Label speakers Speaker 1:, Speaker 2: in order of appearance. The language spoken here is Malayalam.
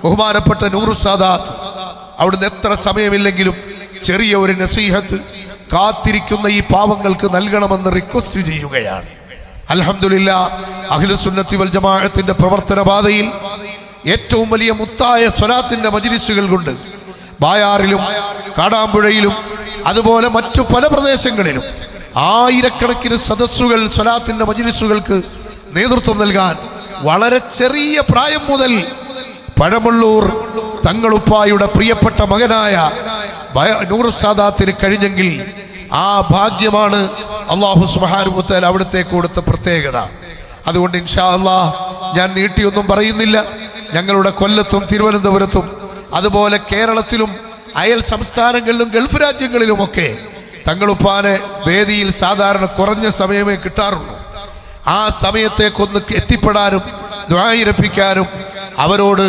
Speaker 1: ബഹുമാനപ്പെട്ട നൂറു സാദാത്ത് അവിടുന്ന് എത്ര സമയമില്ലെങ്കിലും ചെറിയ ഒരു നസീഹത്ത് കാത്തിരിക്കുന്ന ഈ പാവങ്ങൾക്ക് നൽകണമെന്ന് റിക്വസ്റ്റ് ചെയ്യുകയാണ്. അൽഹംദുലില്ലാഹ്, അഹ്ലുസുന്നത്തി വൽ ജമാഅത്തിന്റെ പ്രവർത്തന പാതയിൽ ഏറ്റവും വലിയ മുത്തായ സ്വലാത്തിന്റെ മജ്ലിസുകൾ കൊണ്ട് ബായാറിലും കാടാമ്പുഴയിലും അതുപോലെ മറ്റു പല പ്രദേശങ്ങളിലും ആയിരക്കണക്കിന് സദസ്സുകൾ സ്വലാത്തിന്റെ മജ്ലിസുകൾക്ക് നേതൃത്വം നൽകാൻ വളരെ ചെറിയ പ്രായം മുതൽ പഴമള്ളൂർ തങ്ങളുപ്പായുടെ പ്രിയപ്പെട്ട മകനായ നൂറു സാദാത്തിന് കഴിഞ്ഞെങ്കിൽ ആ ഭാഗ്യമാണ് അല്ലാഹു സുബ്ഹാനഹു വ തആല അവിടത്തേക്ക് കൊടുത്ത പ്രത്യേകത. അതുകൊണ്ട് ഇൻഷാ അല്ലാഹ് ഞാൻ നീട്ടിയൊന്നും പറയുന്നില്ല. ഞങ്ങളുടെ കൊല്ലത്തും തിരുവനന്തപുരത്തും അതുപോലെ കേരളത്തിലും അയൽ സംസ്ഥാനങ്ങളിലും ഗൾഫ് രാജ്യങ്ങളിലുമൊക്കെ തങ്ങളുപ്പാനെ വേദിയിൽ സാധാരണ കുറഞ്ഞ സമയമേ കിട്ടാറുള്ളൂ. ആ സമയത്തേക്കൊന്ന് എത്തിപ്പെടാനും ദുആയിരപ്പിക്കാനും അവരോട്